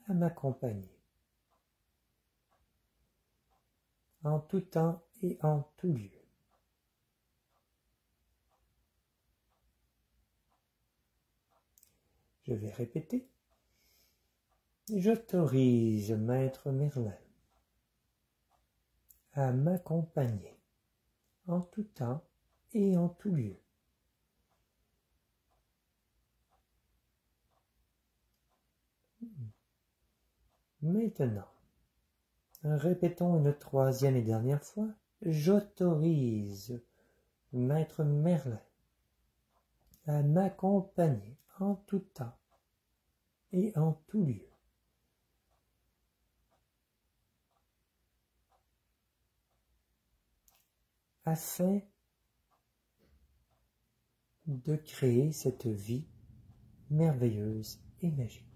à m'accompagner en tout temps et en tout lieu. Je vais répéter. J'autorise Maître Merlin à m'accompagner en tout temps et en tout lieu. Maintenant, répétons une troisième et dernière fois. J'autorise Maître Merlin à m'accompagner en tout temps et en tout lieu. Afin de créer cette vie merveilleuse et magique.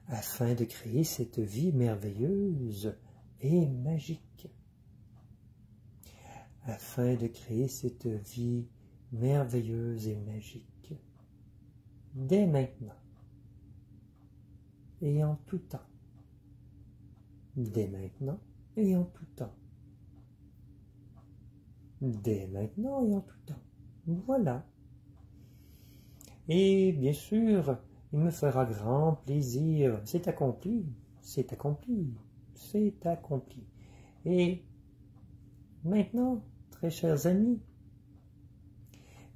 Afin de créer cette vie merveilleuse et magique. Afin de créer cette vie merveilleuse et magique. Dès maintenant et en tout temps. Dès maintenant et en tout temps. Dès maintenant et en tout temps. Voilà. Et bien sûr, il me fera grand plaisir. C'est accompli, c'est accompli, c'est accompli. Et maintenant, très chers amis,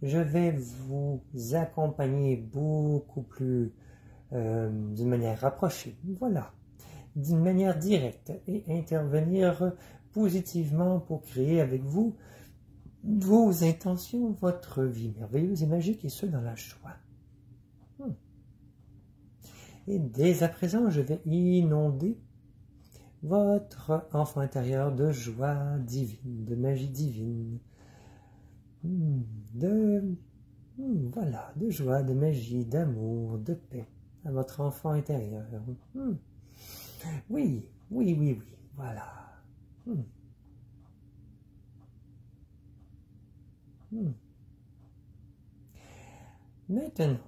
je vais vous accompagner beaucoup plus d'une manière rapprochée. Voilà, d'une manière directe et intervenir positivement pour créer avec vous vos intentions, votre vie merveilleuse et magique, et ce dans la joie. Et dès à présent, je vais inonder votre enfant intérieur de joie divine, de magie divine, voilà, de joie, de magie, d'amour, de paix à votre enfant intérieur. Oui, oui, oui, oui, voilà. Maintenant,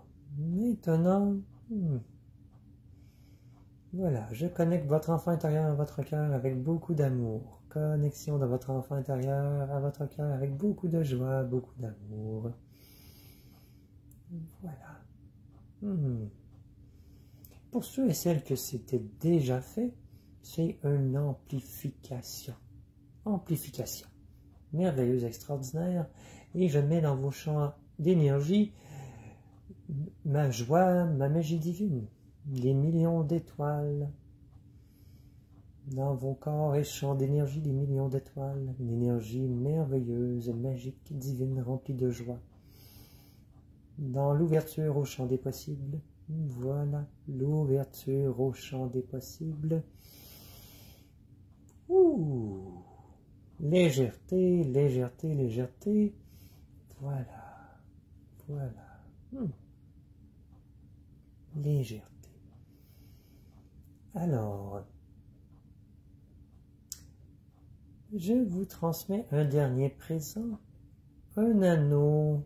voilà, je connecte votre enfant intérieur à votre cœur avec beaucoup d'amour. Connexion de votre enfant intérieur à votre cœur avec beaucoup de joie, beaucoup d'amour. Voilà. Pour ceux et celles que c'était déjà fait, c'est une amplification. Amplification. Merveilleuse, extraordinaire. Et je mets dans vos champs d'énergie ma joie, ma magie divine. Des millions d'étoiles dans vos corps et champs d'énergie, des millions d'étoiles, une énergie merveilleuse, magique, divine, remplie de joie. Dans l'ouverture au champ des possibles, voilà, l'ouverture au champ des possibles. Légèreté, légèreté, légèreté, voilà, voilà, légèreté. Alors, je vous transmets un dernier présent, un anneau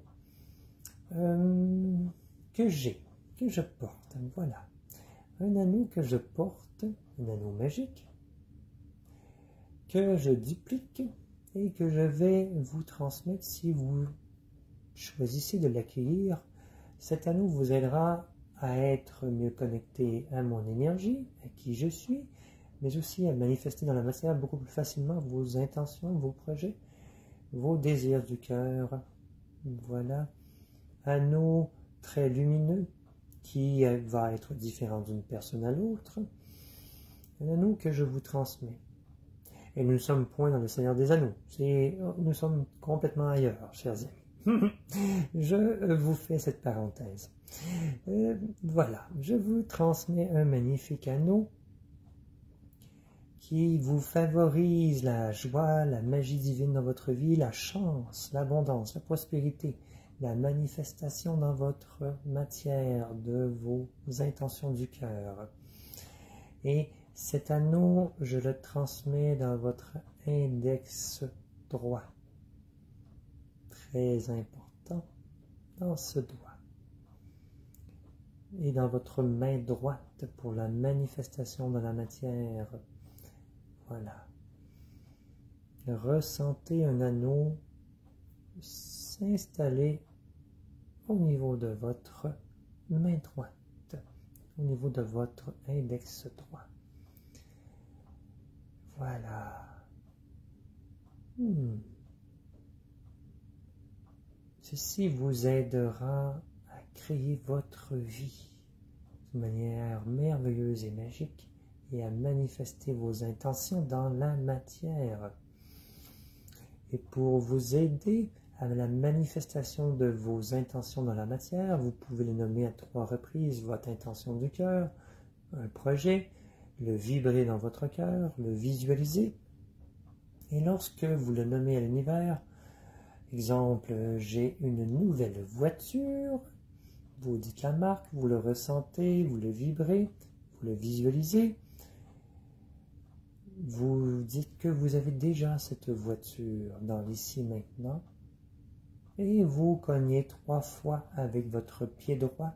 que je porte, voilà. Un anneau que je porte, un anneau magique, que je duplique et que je vais vous transmettre si vous choisissez de l'accueillir. Cet anneau vous aidera à être mieux connecté à mon énergie, à qui je suis, mais aussi à manifester dans la matière beaucoup plus facilement vos intentions, vos projets, vos désirs du cœur. Voilà. Anneau très lumineux qui va être différent d'une personne à l'autre. Un anneau que je vous transmets. Et nous ne sommes point dans le Seigneur des Anneaux. Nous sommes complètement ailleurs, chers amis. Je vous fais cette parenthèse. Voilà, je vous transmets un magnifique anneau qui vous favorise la joie, la magie divine dans votre vie, la chance, l'abondance, la prospérité, la manifestation dans votre matière de vos intentions du cœur. Et cet anneau, je le transmets dans votre index droit. Très important, dans ce doigt. Et dans votre main droite pour la manifestation de la matière. Voilà. Ressentez un anneau s'installer au niveau de votre main droite, au niveau de votre index droit. Voilà. Ceci vous aidera à créer votre vie de manière merveilleuse et magique et à manifester vos intentions dans la matière. Et pour vous aider à la manifestation de vos intentions dans la matière, vous pouvez le nommer à 3 reprises, votre intention du cœur, un projet, le vibrer dans votre cœur, le visualiser. Et lorsque vous le nommez à l'univers, exemple, j'ai une nouvelle voiture, vous dites la marque, vous le ressentez, vous le vibrez, vous le visualisez. Vous dites que vous avez déjà cette voiture dans l'ici maintenant et vous cognez 3 fois avec votre pied droit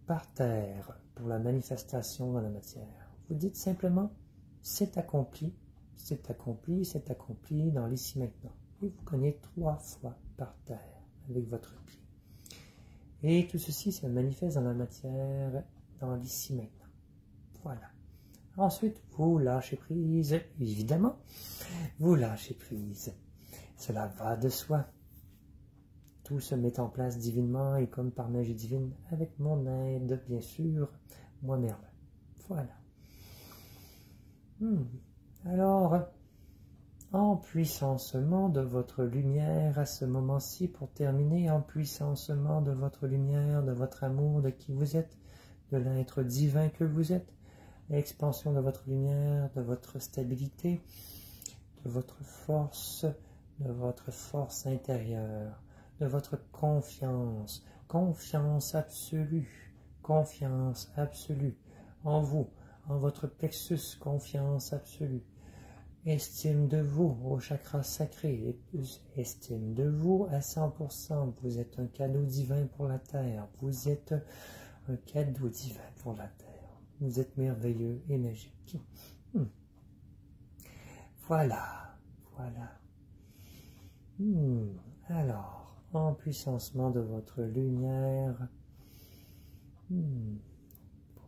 par terre pour la manifestation dans la matière. Vous dites simplement « c'est accompli, c'est accompli, c'est accompli dans l'ici maintenant ». Et vous cognez 3 fois par terre avec votre pied. Et tout ceci se manifeste dans la matière dans l'ici maintenant. Voilà. Ensuite, vous lâchez prise, évidemment, vous lâchez prise. Cela va de soi. Tout se met en place divinement et comme par magie divine, avec mon aide, bien sûr, moi Merlin. Voilà. Alors, empuissancement de votre lumière à ce moment-ci, pour terminer, empuissancement de votre lumière, de votre amour, de qui vous êtes, de l'être divin que vous êtes. Expansion de votre lumière, de votre stabilité, de votre force intérieure, de votre confiance, confiance absolue en vous, en votre plexus, confiance absolue, estime de vous au chakra sacré, estime de vous à 100%, vous êtes un cadeau divin pour la terre, vous êtes un cadeau divin pour la terre. Vous êtes merveilleux et magique. Voilà, voilà. Alors, empuissancement de votre lumière.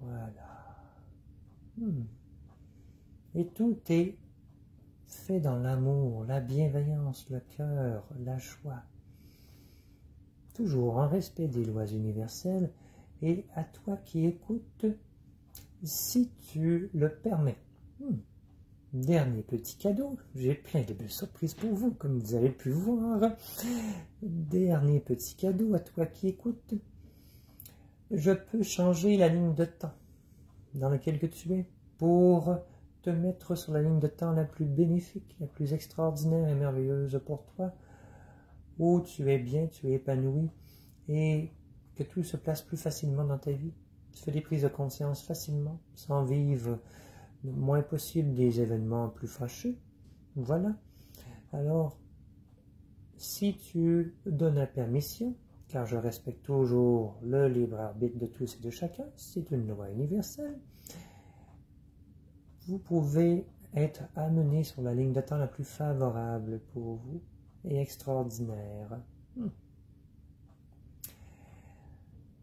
Voilà. Et tout est fait dans l'amour, la bienveillance, le cœur, la joie. Toujours en respect des lois universelles et à toi qui écoutes, si tu le permets. Dernier petit cadeau, j'ai plein de belles surprises pour vous, comme vous avez pu voir. Dernier petit cadeau à toi qui écoutes. Je peux changer la ligne de temps dans laquelle tu es pour te mettre sur la ligne de temps la plus bénéfique, la plus extraordinaire et merveilleuse pour toi, où tu es bien, tu es épanoui et que tout se place plus facilement dans ta vie. Tu fais des prises de conscience facilement, sans vivre le moins possible des événements plus fâcheux. Voilà. Alors, si tu donnes la permission, car je respecte toujours le libre arbitre de tous et de chacun, c'est une loi universelle, vous pouvez être amené sur la ligne de temps la plus favorable pour vous et extraordinaire.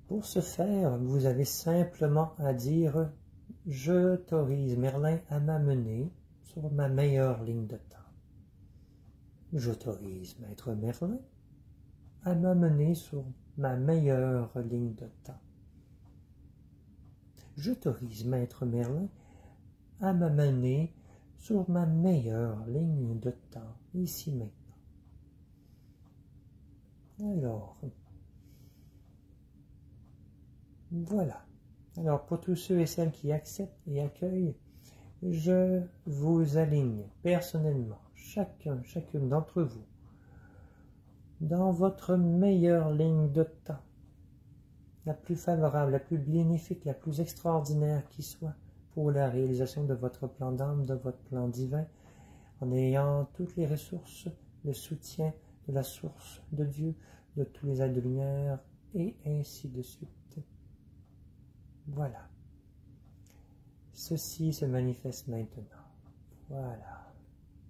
Pour ce faire, vous avez simplement à dire « J'autorise Merlin à m'amener sur ma meilleure ligne de temps. » J'autorise Maître Merlin à m'amener sur ma meilleure ligne de temps. J'autorise Maître Merlin à m'amener sur ma meilleure ligne de temps, ici maintenant. Alors, voilà. Alors, pour tous ceux et celles qui acceptent et accueillent, je vous aligne personnellement, chacune d'entre vous, dans votre meilleure ligne de temps, la plus favorable, la plus bénéfique, la plus extraordinaire qui soit pour la réalisation de votre plan d'âme, de votre plan divin, en ayant toutes les ressources, le soutien de la source de Dieu, de tous les êtres de lumière, et ainsi de suite. Voilà. Ceci se manifeste maintenant. Voilà.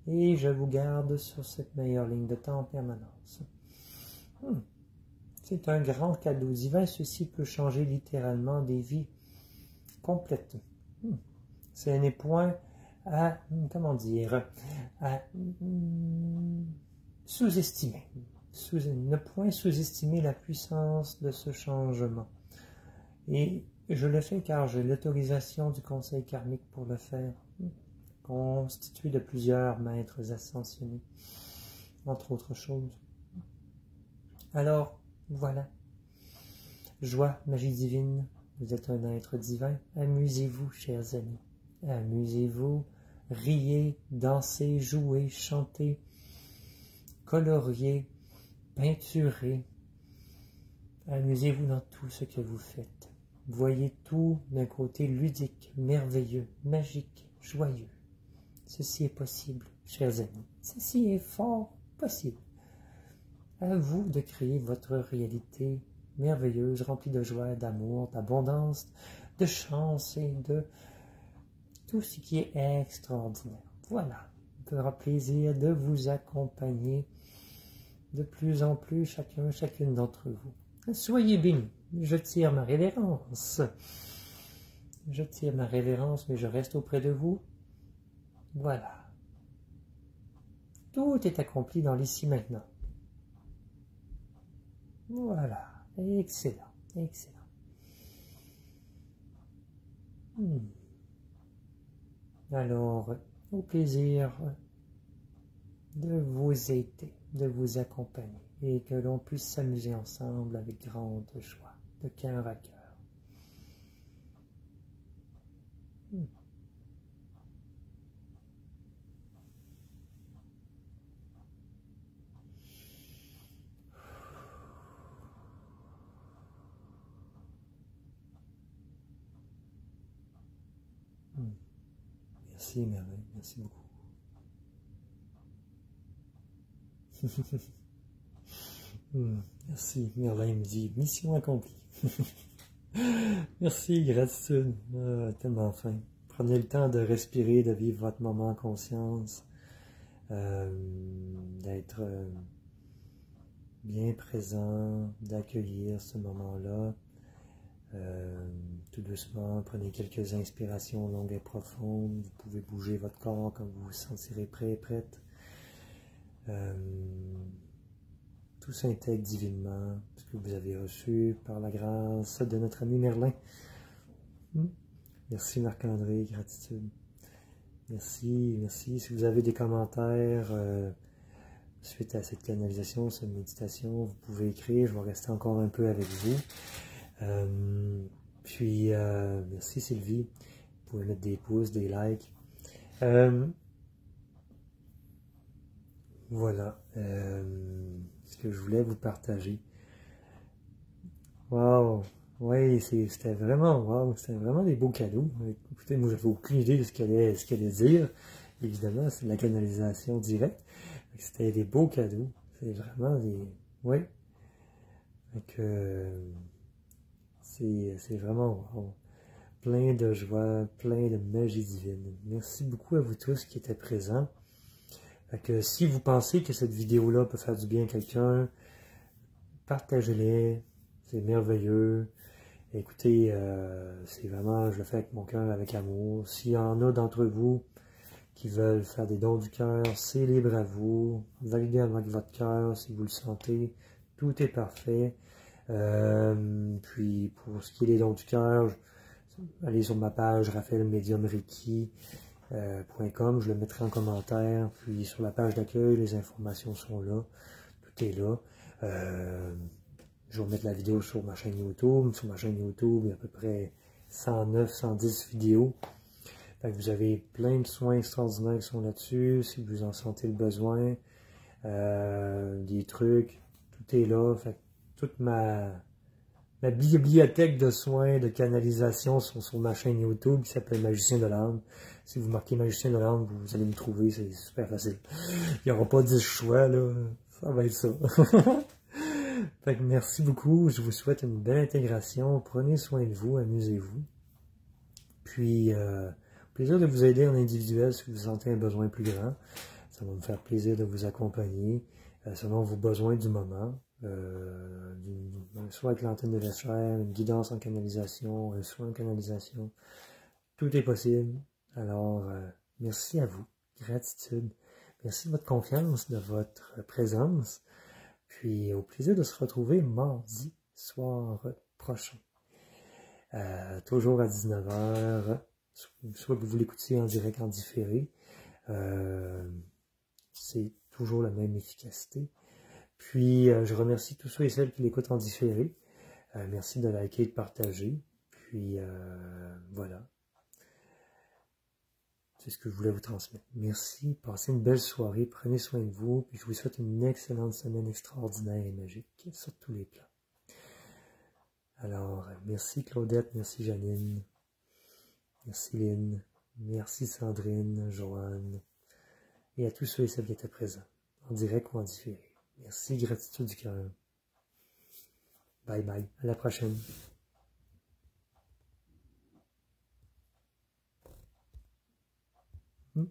Et je vous garde sur cette meilleure ligne de temps en permanence. C'est un grand cadeau divin. Ceci peut changer littéralement des vies complètes. Ce n'est point à, comment dire, à sous-estimer. Ne point sous-estimer la puissance de ce changement. Et je le fais car j'ai l'autorisation du conseil karmique pour le faire, constitué de plusieurs maîtres ascensionnés, entre autres choses. Alors, voilà. Joie, magie divine, vous êtes un être divin. Amusez-vous, chers amis. Amusez-vous, riez, dansez, jouez, chantez, coloriez, peinturez. Amusez-vous dans tout ce que vous faites. Voyez tout d'un côté ludique, merveilleux, magique, joyeux. Ceci est possible, chers amis. Ceci est fort possible. À vous de créer votre réalité merveilleuse, remplie de joie, d'amour, d'abondance, de chance et de tout ce qui est extraordinaire. Voilà, il me fera plaisir de vous accompagner de plus en plus, chacune d'entre vous. Soyez bénis. Je tire ma révérence. Je tire ma révérence, mais je reste auprès de vous. Voilà. Tout est accompli dans l'ici maintenant. Voilà. Excellent. Excellent. Alors, au plaisir de vous aider, de vous accompagner et que l'on puisse s'amuser ensemble avec grande joie, de cœur à cœur. Merci Merveille, merci beaucoup. Merci, Merveille me dit, mission accomplie. Merci, gratitude, tellement fin. Prenez le temps de respirer, de vivre votre moment en conscience, d'être bien présent, d'accueillir ce moment-là. Tout doucement, prenez quelques inspirations longues et profondes. Vous pouvez bouger votre corps quand vous vous sentirez prêt et prête. Tout s'intègre divinement, ce que vous avez reçu par la grâce de notre ami Merlin. Merci Marc-André, gratitude. Merci, merci. Si vous avez des commentaires suite à cette canalisation, cette méditation, vous pouvez écrire. Je vais rester encore un peu avec vous. Merci Sylvie. Vous pouvez mettre des pouces, des likes. Voilà ce que je voulais vous partager. Wow! Oui, c'était vraiment, wow, c'était vraiment des beaux cadeaux. Écoutez, moi, j'avais aucune idée de ce qu'elle allait dire. Évidemment, c'est de la canalisation directe. C'était des beaux cadeaux. C'est vraiment des... Oui. C'est vraiment wow. Plein de joie, plein de magie divine. Merci beaucoup à vous tous qui étaient présents. Si vous pensez que cette vidéo-là peut faire du bien à quelqu'un, partagez-les. C'est merveilleux. Écoutez, c'est vraiment, je le fais avec mon cœur, avec amour. S'il y en a d'entre vous qui veulent faire des dons du cœur, c'est libre à vous. Validez avec votre cœur si vous le sentez. Tout est parfait. Puis pour ce qui est des dons du cœur, allez sur ma page raphaelmediumreiki.com, je le mettrai en commentaire. Puis sur la page d'accueil, les informations sont là. Tout est là. Je vais remettre la vidéo sur ma chaîne YouTube. Sur ma chaîne YouTube, il y a à peu près 109, 110 vidéos. Fait que vous avez plein de soins extraordinaires qui sont là-dessus, si vous en sentez le besoin. Des trucs, tout est là. Fait que toute ma bibliothèque de soins, de canalisation sont sur ma chaîne YouTube qui s'appelle Magicien de l'âme. Si vous marquez Magicien de l'âme, vous allez me trouver, c'est super facile. Il n'y aura pas 10 choix, là. Ça va être ça. Fait que merci beaucoup. Je vous souhaite une belle intégration. Prenez soin de vous, amusez-vous. Puis, plaisir de vous aider en individuel si vous sentez un besoin plus grand. Ça va me faire plaisir de vous accompagner selon vos besoins du moment. Soit avec l'antenne de Vescher, une guidance en canalisation, un soin en canalisation. Tout est possible. Alors, merci à vous. Gratitude. Merci de votre confiance, de votre présence. Puis, au plaisir de se retrouver mardi soir prochain. Toujours à 19h. Soit que vous l'écoutiez en direct, en différé. C'est toujours la même efficacité. Puis, je remercie tous ceux et celles qui l'écoutent en différé. Merci de liker et de partager. Puis, voilà. C'est ce que je voulais vous transmettre. Merci. Passez une belle soirée. Prenez soin de vous. Puis, je vous souhaite une excellente semaine extraordinaire et magique sur tous les plans. Alors, merci Claudette. Merci Janine. Merci Lynn. Merci Sandrine, Joanne. Et à tous ceux et celles qui étaient présents, en direct ou en différé. Merci, gratitude du cœur. Bye bye. À la prochaine. Mm.